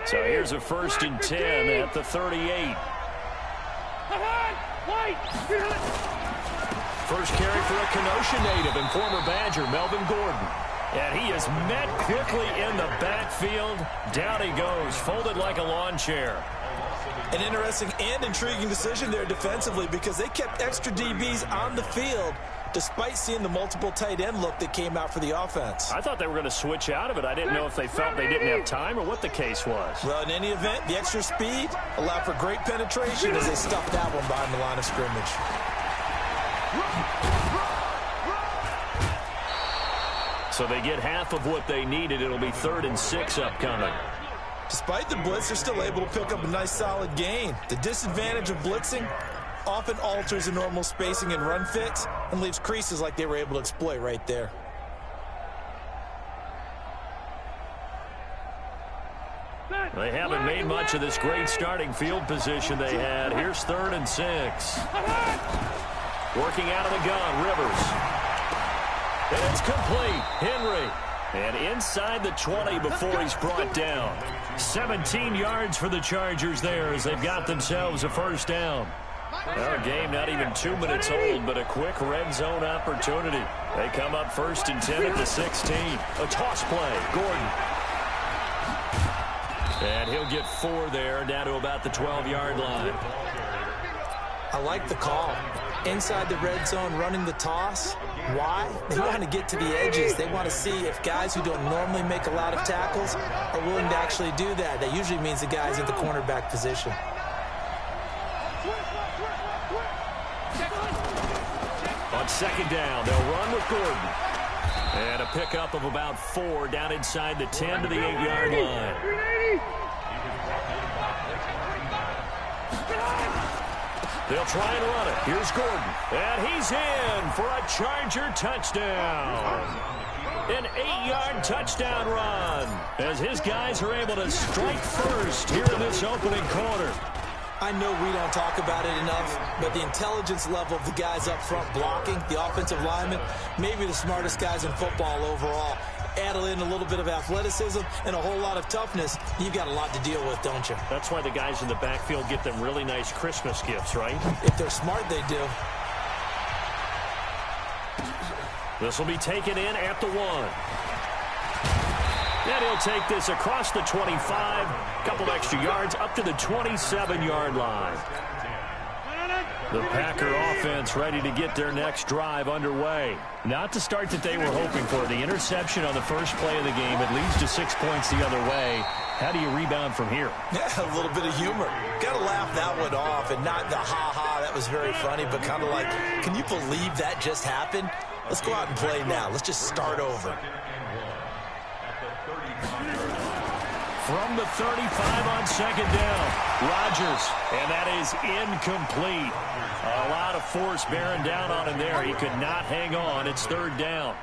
So here's a 1st and 10 at the 38. First carry for a Kenosha native and former Badger, Melvin Gordon. And he is met quickly in the backfield. Down he goes, folded like a lawn chair. An interesting and intriguing decision there defensively because they kept extra DBs on the field despite seeing the multiple tight end look that came out for the offense. I thought they were going to switch out of it. I didn't know if they felt they didn't have time or what the case was. Well, in any event, the extra speed allowed for great penetration as they stuffed that one behind the line of scrimmage. So they get half of what they needed. It'll be 3rd and 6 upcoming. Despite the blitz, they're still able to pick up a nice solid gain. The disadvantage of blitzing often alters the normal spacing and run fits and leaves creases like they were able to exploit right there. They haven't made much of this great starting field position they had. Here's 3rd and 6. Working out of the gun, Rivers. And it's complete. Henry. And inside the 20 before he's brought down. 17 yards for the Chargers there as they've got themselves a 1st down. Our game not even 2 minutes old, but a quick red zone opportunity. They come up 1st and 10 at the 16. A toss play. Gordon. And he'll get 4 there, down to about the 12-yard line. I like the call. Inside the red zone, running the toss. Why? They want to get to the edges. They want to see if guys who don't normally make a lot of tackles are willing to actually do that. That usually means the guy's in the cornerback position. On 2nd down, they'll run with Gordon. And a pickup of about 4 down inside the 10 to the 8-yard line. They'll try and run it. Here's Gordon. And he's in for a Charger touchdown. An 8-yard touchdown run as his guys are able to strike first here in this opening quarter. I know we don't talk about it enough, but the intelligence level of the guys up front blocking, the offensive linemen, maybe the smartest guys in football overall. Add in a little bit of athleticism and a whole lot of toughness, you've got a lot to deal with, don't you? That's why the guys in the backfield get them really nice Christmas gifts, right? If they're smart, they do. This will be taken in at the 1. And he'll take this across the 25, couple extra yards up to the 27-yard line. The Packer offense ready to get their next drive underway. Not the start that they were hoping for. The interception on the first play of the game. It leads to 6 points the other way. How do you rebound from here? Yeah, a little bit of humor. Got to laugh that one off and not the ha-ha, that was very funny, but kind of like, can you believe that just happened? Let's go out and play now. Let's just start over. From the 35 on 2nd down, Rodgers, and that is incomplete. A lot of force bearing down on him there. He could not hang on. It's 3rd down.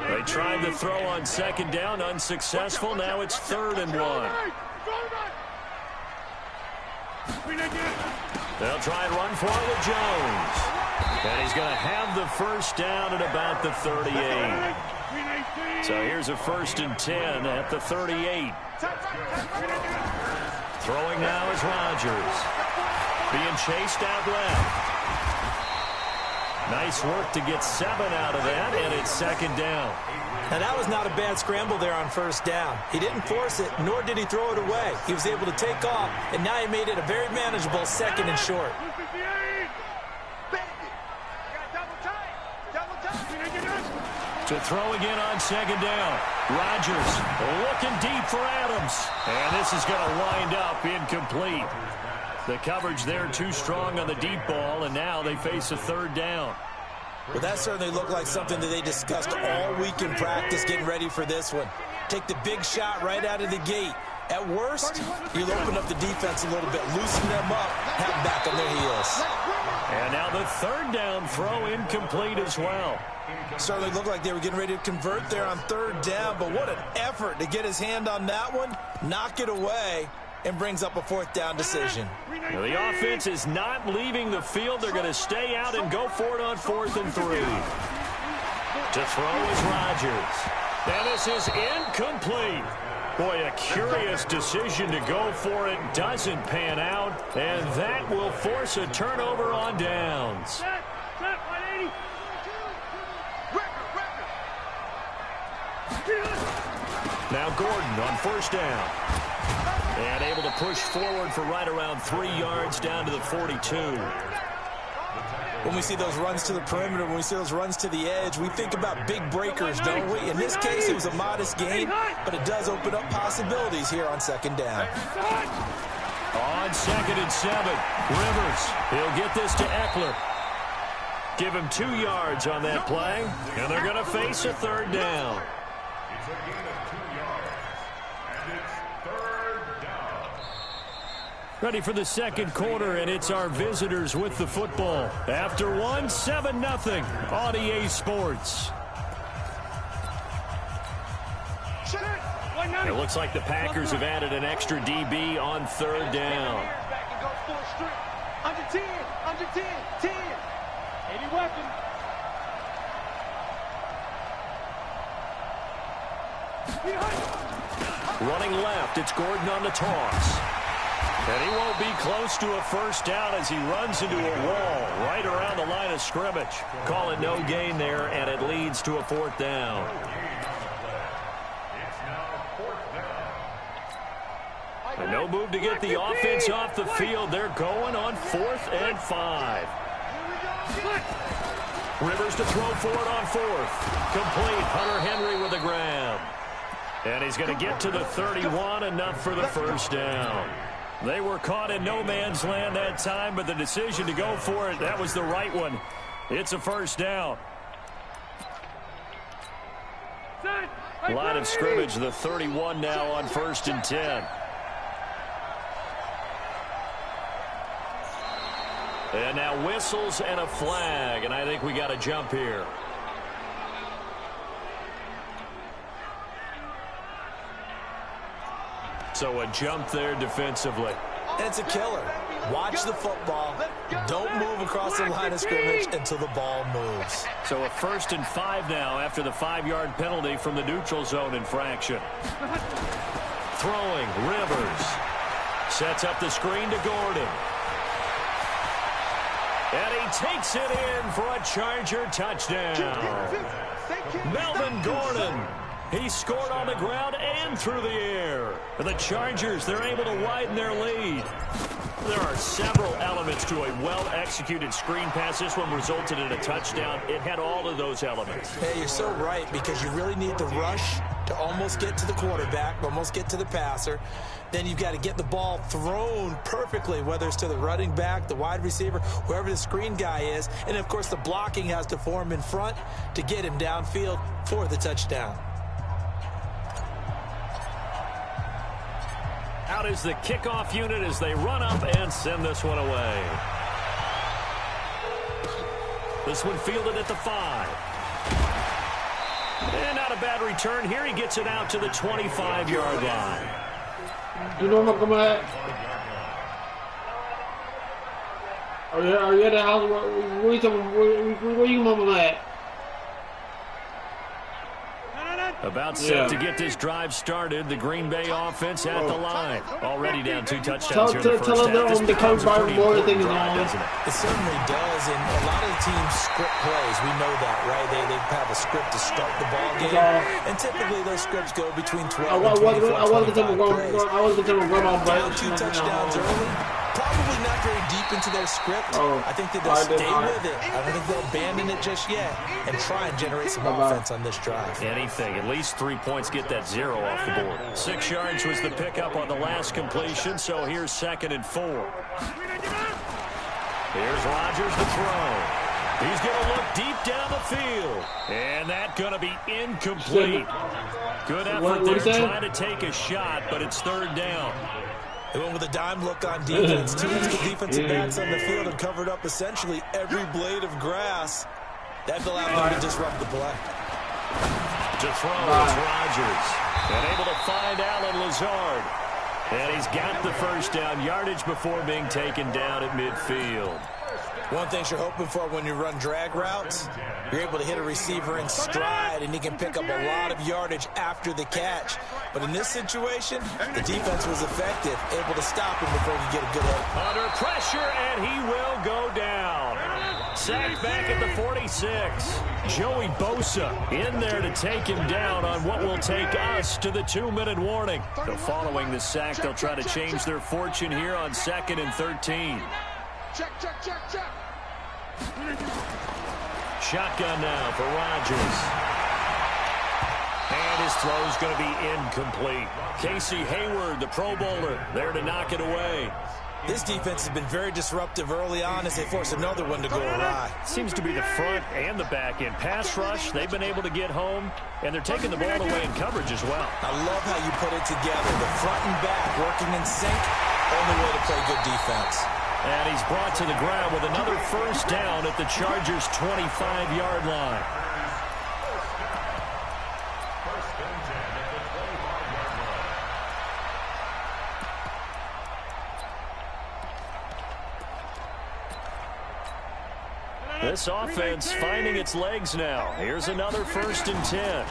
They tried to throw on 2nd down, unsuccessful. Now it's 3rd and 1. They'll try and run for it with Jones. And he's going to have the 1st down at about the 38. So here's a 1st and 10 at the 38. Throwing now is Rodgers. Being chased out left. Nice work to get 7 out of that, and it's 2nd down. Now, that was not a bad scramble there on 1st down. He didn't force it, nor did he throw it away. He was able to take off, and now he made it a very manageable 2nd and short. To throw again on 2nd down. Rodgers looking deep for Adams. And this is going to wind up incomplete. The coverage there too strong on the deep ball, and now they face a 3rd down. Well, that certainly looked like something that they discussed all week in practice getting ready for this one. Take the big shot right out of the gate. At worst, you'll open up the defense a little bit, loosen them up, have them back on their heels. And now the 3rd down throw incomplete as well. Certainly looked like they were getting ready to convert there on 3rd down, but what an effort to get his hand on that one, knock it away, and brings up a 4th down decision. Now the offense is not leaving the field. They're going to stay out and go for it on 4th and 3. To throw is Rodgers. And this is incomplete. Boy, a curious decision to go for it. Doesn't pan out. And that will force a turnover on downs. Set, 180. Now Gordon on first down. And able to push forward for right around 3 yards down to the 42. When we see those runs to the perimeter, when we see those runs to the edge, we think about big breakers, don't we? In this case, it was a modest gain, but it does open up possibilities here on second down. On 2nd and 7, Rivers. He'll get this to Eckler. Give him 2 yards on that play, and they're going to face a 3rd down. It's a gain of 2 yards, and it's 3rd down. Ready for the second quarter, and it's our visitors with the football. After one, 7-0 on EA Sports. It looks like the Packers have added an extra DB on 3rd down. Under 10, 10. Any weapon. Running left, it's Gordon on the toss. And he won't be close to a first down as he runs into a wall right around the line of scrimmage. Call it no gain there, and it leads to a 4th down. And no move to get the offense off the field. They're going on 4th and 5. Rivers to throw for it on 4th. Complete. Hunter Henry with a grab. And he's going to get to the 31, enough for the first down. They were caught in no man's land that time, but the decision to go for it, that was the right one. It's a first down. Line of scrimmage, the 31 now on 1st and 10. And now whistles and a flag, and I think we got a jump here. So a jump there defensively. And it's a killer. Watch the football. Don't move across the line of scrimmage until the ball moves. So a 1st and 5 now after the 5-yard penalty from the neutral zone infraction. Throwing, Rivers. Sets up the screen to Gordon. And he takes it in for a Charger touchdown. Melvin Gordon. He scored on the ground and through the air. And the Chargers, they're able to widen their lead. There are several elements to a well-executed screen pass. This one resulted in a touchdown. It had all of those elements. Hey, you're so right, because you really need the rush to almost get to the quarterback, almost get to the passer. Then you've got to get the ball thrown perfectly, whether it's to the running back, the wide receiver, whoever the screen guy is. And, of course, the blocking has to form in front to get him downfield for the touchdown. Out is the kickoff unit as they run up and send this one away. This one fielded at the 5. And not a bad return here. He gets it out to the 25-yard line. You know what I'm at? Are you at the house? Where you mama at? About set to get this drive started. The Green Bay offense at the line. Already down 2 touchdowns here in the first half. This becomes a pretty important drive, doesn't it? It certainly does, and a lot of the teams script plays. We know that, right? They have a script to start the ball game, and typically those scripts go between 12 and 24, 25 plays. Down 2 touchdowns early. Probably not very deep into their script. I think that they'll stay with it. I don't think they'll abandon it just yet and try and generate some offense on this drive. Anything. At least 3 points get that 0 off the board. 6 yards was the pickup on the last completion, so here's 2nd and 4. Here's Rodgers to throw. He's going to look deep down the field. And that's going to be incomplete. Good effort there trying to take a shot, but it's 3rd down. They went with a dime look on defense. 2 extra defensive backs on the field and covered up essentially every blade of grass. That allowed them to disrupt the play. To throw is Rodgers. And able to find Allen Lazard. And he's got the first down, yardage before being taken down at midfield. One thing you're hoping for when you run drag routes, you're able to hit a receiver in stride, and he can pick up a lot of yardage after the catch. But in this situation, the defense was effective, able to stop him before he could get a good hit. Under pressure, and he will go down. Sacked back at the 46. Joey Bosa in there to take him down on what will take us to the 2-minute warning. So following the sack, they'll try to change their fortune here on 2nd and 13. Check. Shotgun now for Rodgers. And his throw's going to be incomplete. Casey Hayward, the Pro Bowler, there to knock it away. This defense has been very disruptive early on as they force another one to go awry. Seems to be the front and the back end. Pass rush, they've been able to get home, and they're taking the ball away in coverage as well. I love how you put it together. The front and back working in sync, only way to play good defense. And he's brought to the ground with another first down at the Chargers' 25-yard line. This offense finding its legs now. Here's another 1st and 10.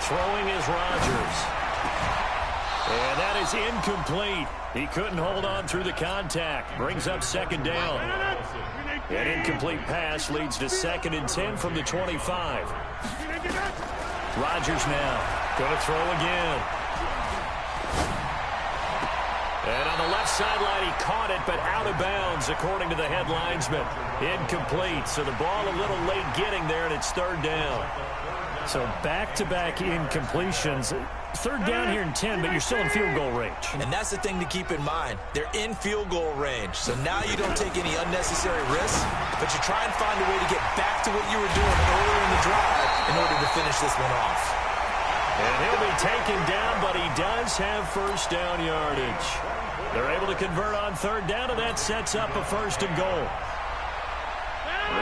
Throwing is Rodgers. And that is incomplete. He couldn't hold on through the contact. Brings up 2nd down. An incomplete pass leads to 2nd and 10 from the 25. Rodgers now going to throw again. And on the left sideline, he caught it, but out of bounds, according to the head linesman. Incomplete, so the ball a little late getting there, and it's 3rd down. So back-to-back incompletions. 3rd down here in 10, but you're still in field goal range. And that's the thing to keep in mind. They're in field goal range, so now you don't take any unnecessary risks, but you try and find a way to get back to what you were doing earlier in the drive in order to finish this one off. And he'll be taken down, but he does have 1st down yardage. They're able to convert on 3rd down, and that sets up a 1st and goal.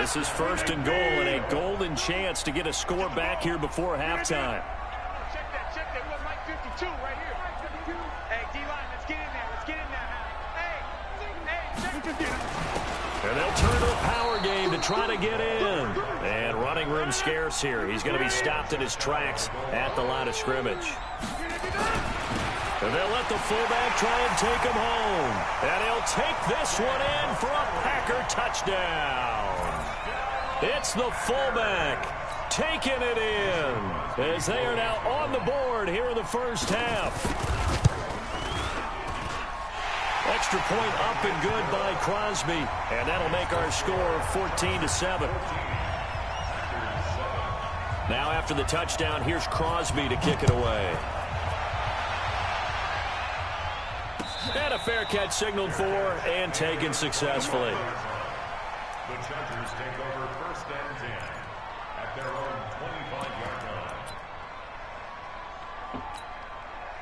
This is 1st and goal, and a golden chance to get a score back here before halftime. Check that. What, Mike 52 right here. Hey, D-line, let's get in there now. Hey, check. And they'll turn to a power game to try to get in. And running room scarce here. He's going to be stopped in his tracks at the line of scrimmage. And they'll let the fullback try and take him home. And he'll take this one in for a Packer touchdown. It's the fullback taking it in as they are now on the board here in the first half. Extra point up and good by Crosby, and that'll make our score 14-7. Now after the touchdown, here's Crosby to kick it away. And a fair catch signaled for and taken successfully. The Chargers take over 1st and 10 at their own 25-yard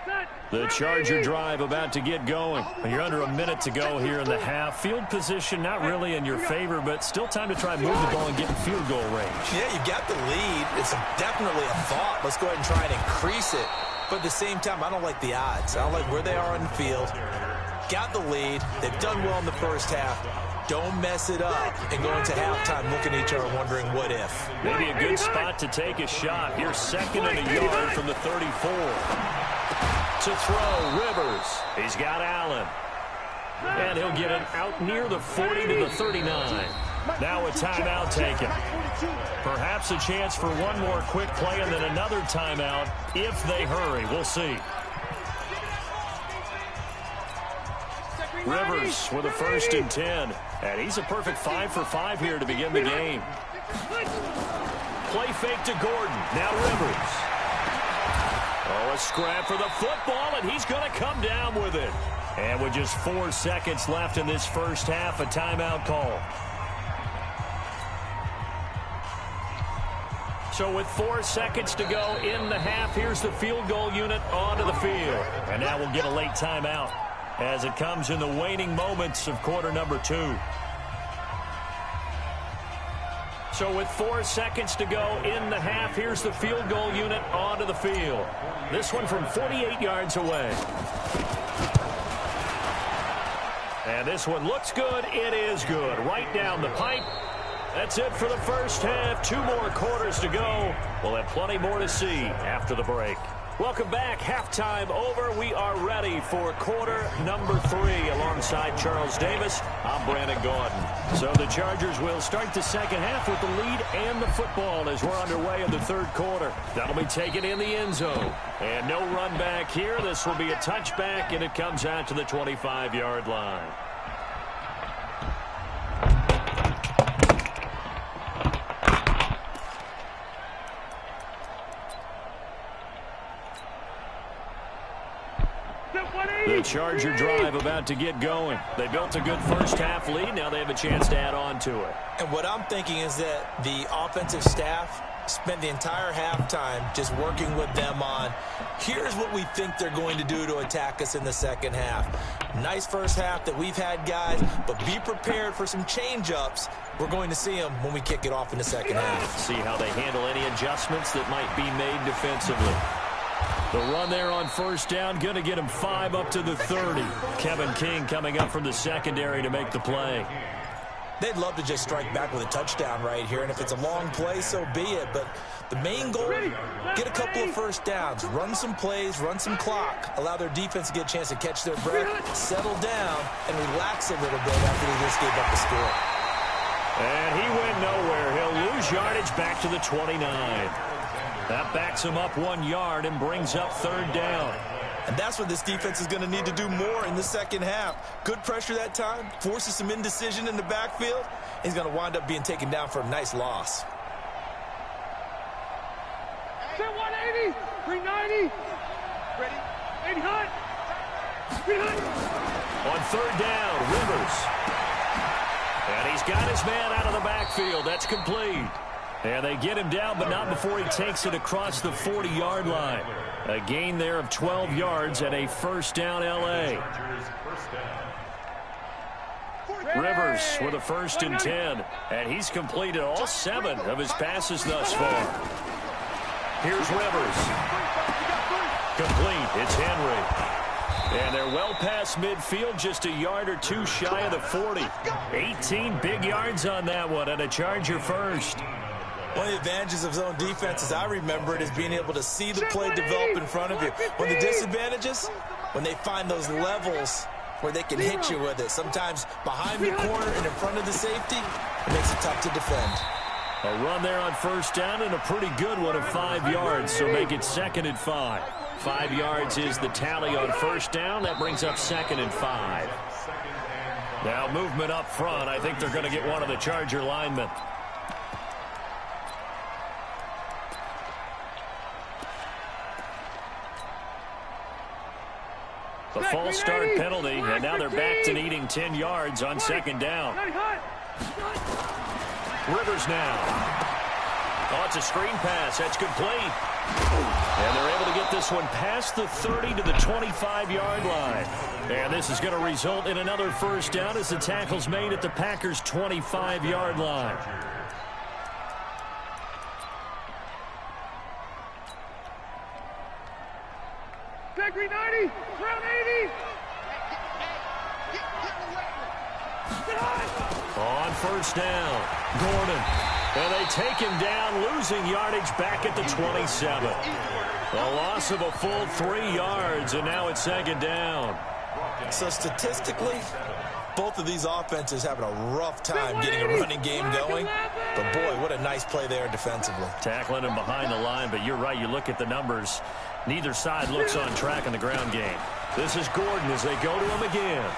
line. The Charger drive about to get going. You're under a minute to go here in the half. Field position not really in your favor, but still time to try and move the ball and get in field goal range. Yeah, you've got the lead. It's definitely a thought. Let's go ahead and try and increase it. But at the same time, I don't like the odds. I don't like where they are on the field. Got the lead. They've done well in the first half. Don't mess it up and go into halftime looking at each other wondering what if. Maybe a good spot to take a shot. Here's 2nd and a yard from the 34. To throw, Rivers. He's got Allen. And he'll get it out near the 40 to the 39. Now a timeout taken. Perhaps a chance for one more quick play and then another timeout if they hurry. We'll see. Rivers with a 1st and 10. And he's a perfect 5 for 5 here to begin the game. Play fake to Gordon. Now Rivers. Oh, a scrap for the football, and he's going to come down with it. And with just 4 seconds left in this first half, a timeout call. So with 4 seconds to go in the half, here's the field goal unit onto the field. And now we'll get a late timeout as it comes in the waning moments of quarter number 2. So with 4 seconds to go in the half, here's the field goal unit onto the field. This one from 48 yards away. And this one looks good. It is good. Right down the pipe. That's it for the first half. 2 more quarters to go. We'll have plenty more to see after the break. Welcome back. Halftime over. We are ready for quarter number 3 alongside Charles Davis. I'm Brandon Gordon. So the Chargers will start the second half with the lead and the football as we're underway in the third quarter. That'll be taken in the end zone. And no run back here. This will be a touchback, and it comes out to the 25-yard line. The Charger drive about to get going. They built a good first half lead. Now they have a chance to add on to it. And what I'm thinking is that the offensive staff spent the entire halftime just working with them on, here's what we think they're going to do to attack us in the second half. Nice first half that we've had, guys, but be prepared for some change-ups. We're going to see them when we kick it off in the second half. See how they handle any adjustments that might be made defensively. The run there on first down, going to get him 5 up to the 30. Kevin King coming up from the secondary to make the play. They'd love to just strike back with a touchdown right here, and if it's a long play, so be it. But the main goal, get a couple of first downs, run some plays, run some clock, allow their defense to get a chance to catch their breath, settle down, and relax a little bit after they just gave up the score. And he went nowhere. He'll lose yardage back to the 29. That backs him up 1 yard and brings up third down. And that's what this defense is going to need to do more in the second half. Good pressure that time, forces some indecision in the backfield. He's going to wind up being taken down for a nice loss. 180, 390. Ready? 80 hot. 300. On third down, Rivers. And he's got his man out of the backfield. That's complete. And they get him down, but not before he takes it across the 40-yard line. A gain there of 12 yards and a first down L.A. Rivers with a 1st and 10. And he's completed all 7 of his passes thus far. Here's Rivers. Complete. It's Henry. And they're well past midfield, just a yard or 2 shy of the 40. 18 big yards on that one, and a Charger first. One of the advantages of zone defense, as I remember it, is being able to see the play develop in front of you. When the disadvantages, when they find those levels where they can hit you with it, sometimes behind the corner and in front of the safety, it makes it tough to defend. A run there on first down and a pretty good one of 5 yards, so make it 2nd and 5. 5 yards is the tally on first down. That brings up 2nd and 5. Now movement up front. I think they're going to get one of the Charger linemen. The false start penalty, and now they're back to needing 10 yards on 2nd down. Rivers now. Oh, it's a screen pass. That's complete. And they're able to get this one past the 30 to the 25-yard line. And this is going to result in another first down as the tackle's made at the Packers' 25-yard line. Back 390, round 80. On first down, Gordon. And they take him down, losing yardage back at the 27. A loss of a full 3 yards, and now it's 2nd down. So statistically, both of these offenses having a rough time getting a running game going. But boy, what a nice play there defensively. Tackling him behind the line, but you're right, you look at the numbers. Neither side looks on track in the ground game. This is Gordon as they go to him again.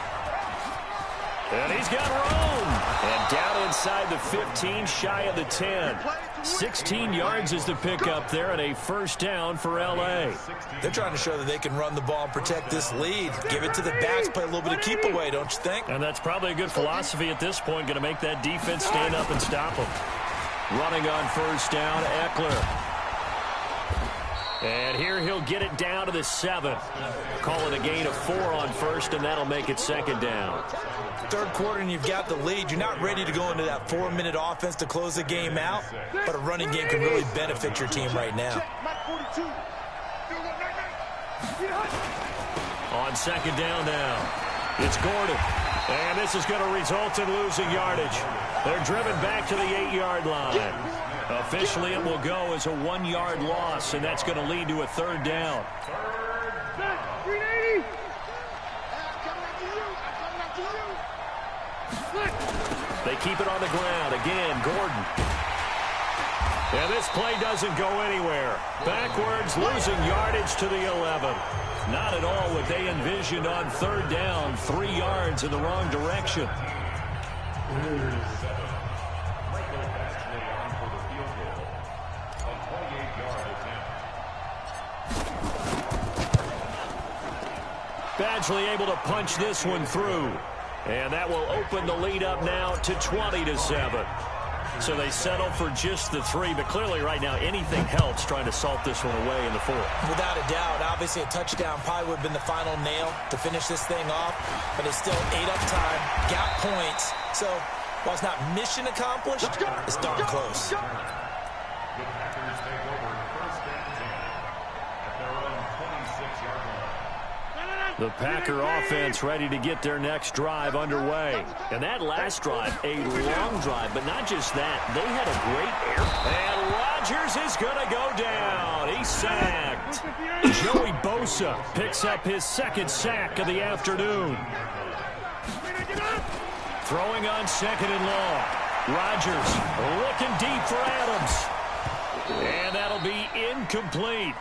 And he's got room. And down inside the 15, shy of the 10. 16 yards is the pickup there, and a first down for L.A. They're trying to show that they can run the ball and protect this lead. Give it to the backs, play a little bit of keep away, don't you think? And that's probably a good philosophy at this point, going to make that defense stand up and stop them. Running on first down, Eckler. And here he'll get it down to the 7. Call it a gain of 4 on first, and that'll make it 2nd down. Third quarter, and you've got the lead. You're not ready to go into that 4-minute offense to close the game out, but a running game can really benefit your team right now. On 2nd down now, it's Gordon. And this is going to result in losing yardage. They're driven back to the 8-yard line. Officially, it will go as a 1-yard loss, and that's going to lead to a 3rd down. They keep it on the ground. Again, Gordon. And this play doesn't go anywhere. Backwards, losing yardage to the 11. Not at all what they envisioned on 3rd down. 3 yards in the wrong direction. Badgley able to punch this one through. And that will open the lead up now to 20-7. So they settle for just the 3, but clearly right now anything helps trying to salt this one away in the 4th. Without a doubt, obviously a touchdown probably would have been the final nail to finish this thing off, but it's still ate up time, got points. So while it's not mission accomplished, it's darn close. The Packers take over 1st and 10 at their own 26-yard line. The Packer offense ready to get their next drive underway. And that last drive, a long drive, but not just that. They had a great air. And Rodgers is going to go down. He's sacked. Joey Bosa picks up his 2nd sack of the afternoon. Throwing on 2nd and long. Rodgers looking deep for Adams. And that'll be incomplete.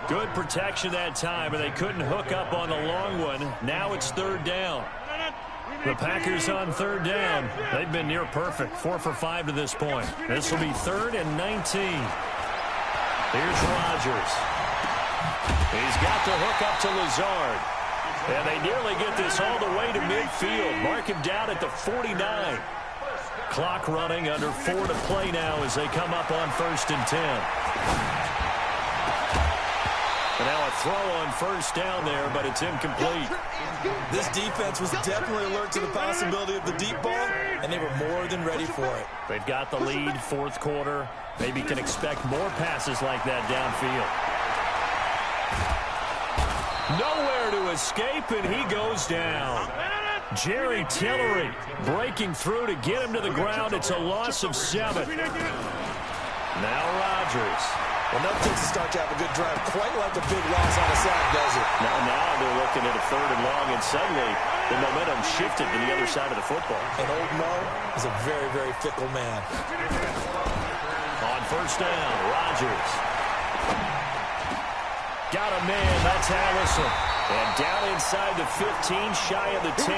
Good protection that time, and they couldn't hook up on the long one. Now it's 3rd down. The Packers on 3rd down. They've been near perfect, 4 for 5 to this point. This will be 3rd and 19. Here's Rodgers. He's got the hook up to Lazard. And they nearly get this all the way to midfield. Mark him down at the 49. Clock running, under 4 to play now as they come up on 1st and 10. And now a throw on 1st down there, but it's incomplete. This defense was definitely alert to the possibility of the deep ball, and they were more than ready for it. They've got the lead, 4th quarter. Maybe can expect more passes like that downfield. Nowhere to escape, and he goes down. Jerry Tillery breaking through to get him to the ground. It's a loss of 7. Now Rodgers. Well, nothing to start to have a good drive, quite like a big loss on a sack, does it? Now they're looking at a 3rd and long, and suddenly the momentum shifted to the other side of the football. And old Mo is a very, very fickle man. On 1st down, Rodgers. Got a man, that's Allison. And down inside the 15, shy of the 10.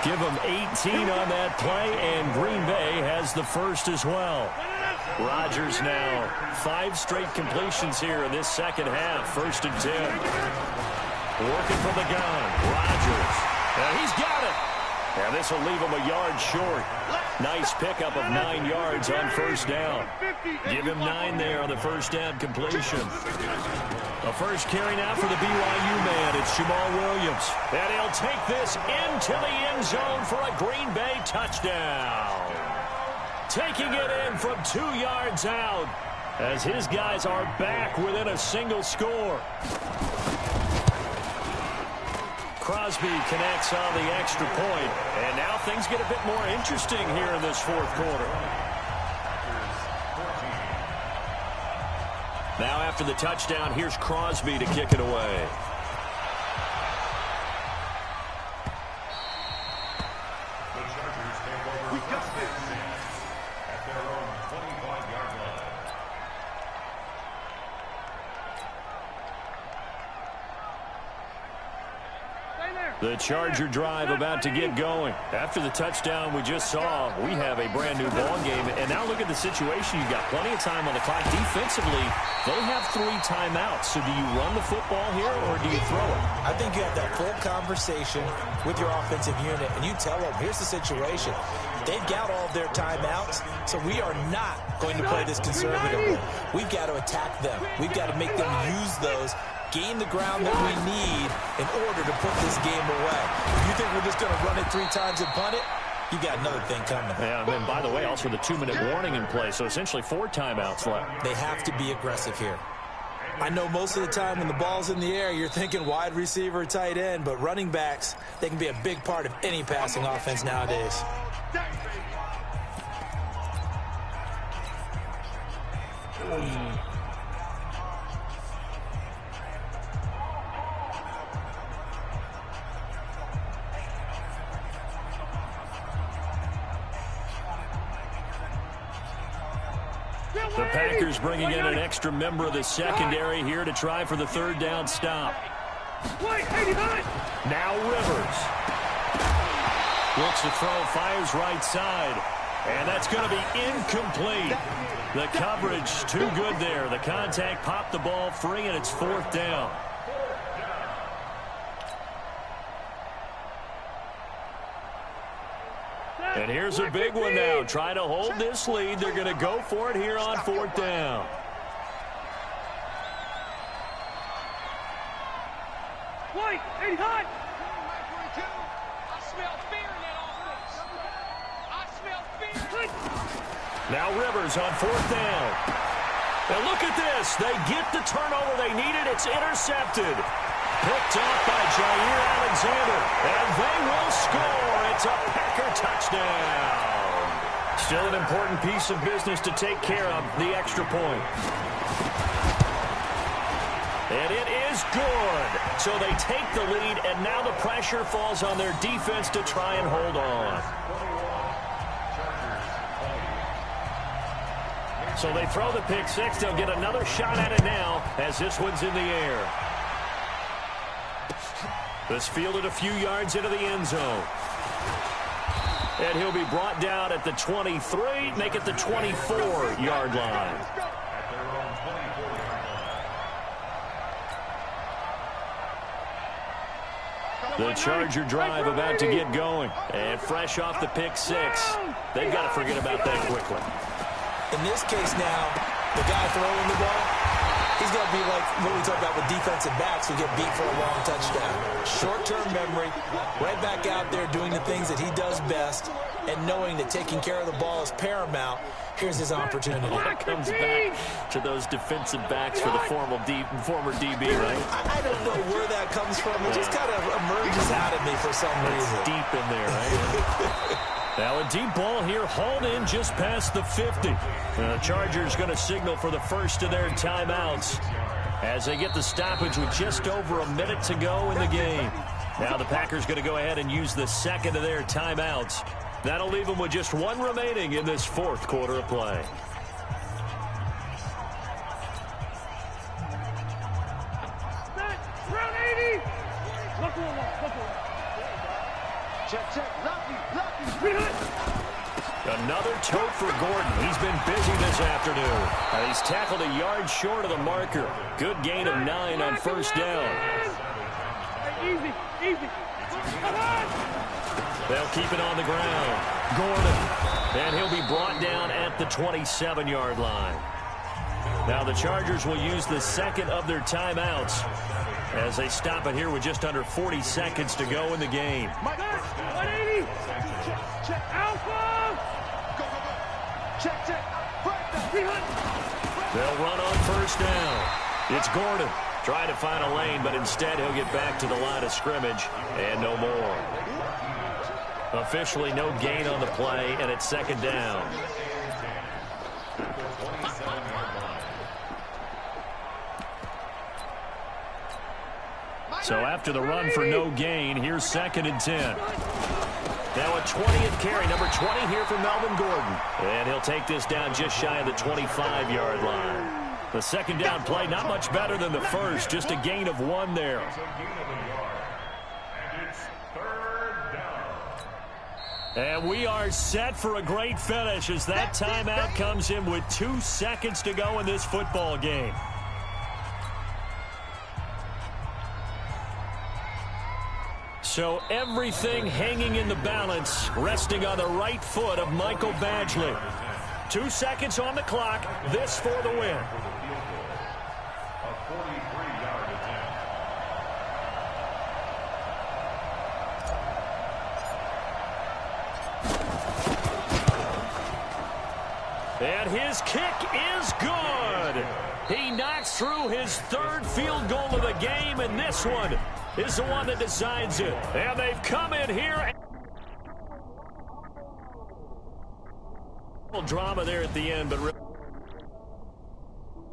Give them 18 on that play, and Green Bay has the 1st as well. Rodgers now 5 straight completions here in this 2nd half. 1st and 10. Working from the gun. Rodgers. And he's got it. And this will leave him a yard short. Nice pickup of 9 yards on 1st down. Give him 9 there on the 1st down completion. A 1st carry now for the BYU man. It's Jamal Williams. And he'll take this into the end zone for a Green Bay touchdown. Taking it in from 2 yards out as his guys are back within a single score. Crosby connects on the extra point, and now things get a bit more interesting here in this 4th quarter. Now after the touchdown, here's Crosby to kick it away. The Charger drive about to get going. After the touchdown we just saw, we have a brand new ball game. And now look at the situation. You've got plenty of time on the clock. Defensively, they have 3 timeouts. So do you run the football here or do you throw it? I think you have that full conversation with your offensive unit, and you tell them, here's the situation. They've got all of their timeouts, so we are not going to play this conservatively. We've got to attack them. We've got to make them use those, gain the ground that we need in order to put this game away. If you think we're just going to run it 3 times and punt it, you got another thing coming. Yeah, and by the way, also the 2-minute warning in play, so essentially 4 timeouts left. They have to be aggressive here. I know most of the time when the ball's in the air, you're thinking wide receiver, tight end, but running backs, they can be a big part of any passing offense nowadays. The Packers bringing in an extra member of the secondary here to try for the third down stop. Now Rivers. Looks to throw, fires right side. And that's going to be incomplete. The coverage too good there. The contact popped the ball free, and it's fourth down. And here's a big one now. Trying to hold this lead. They're going to go for it here on fourth down. White, 80 high. I smell fear in that offense. I smell fear. Now Rivers on fourth down. And look at this. They get the turnover they needed. It's intercepted. Picked off by Jair Alexander. And they will score. It's a Packer touchdown. Still an important piece of business to take care of, the extra point. And it is good. So they take the lead, and now the pressure falls on their defense to try and hold on. So they throw the pick six. They'll get another shot at it now as this one's in the air. This fielded a few yards into the end zone. And he'll be brought down at the 23, make it the 24-yard line. The Charger drive about to get going. And fresh off the pick six. They've got to forget about that quickly. In this case now, the guy throwing the ball, he's going to be like what we talk about with defensive backs who get beat for a long touchdown. Short-term memory, right back out there doing the things that he does best, and knowing that taking care of the ball is paramount. Here's his opportunity. That comes back to those defensive backs for the former DB, right? I don't know where that comes from. It just kind of emerges out of me for some reason. It's deep in there, right? Now a deep ball here, hauled in just past the 50. The Chargers going to signal for the first of their timeouts as they get the stoppage with just over a minute to go in the game. Now the Packers going to go ahead and use the second of their timeouts. That'll leave them with just one remaining in this fourth quarter of play. Round 80. Check. Another tote for Gordon. He's been busy this afternoon. And he's tackled a yard short of the marker. Good gain of 9 on first down. Easy. They'll keep it on the ground. Gordon. And he'll be brought down at the 27-yard line. Now the Chargers will use the second of their timeouts as they stop it here with just under 40 seconds to go in the game. 180. Check. Alpha. Go. Check. They'll run on first down. It's Gordon trying to find a lane, but instead he'll get back to the line of scrimmage and no more. Officially no gain on the play, and it's second down. So after the run for no gain, here's second and 10. Now a 20th carry, number 20 here for Melvin Gordon. And he'll take this down just shy of the 25-yard line. The second down play, not much better than the first, just a gain of 1 there. And we are set for a great finish as that timeout comes in with 2 seconds to go in this football game. So everything hanging in the balance, resting on the right foot of Michael Badgley. 2 seconds on the clock, this for the win. And his kick is good. He knocks through his third field goal of the game, and this one is the one that decides it. And they've come in here. Drama there at the end, but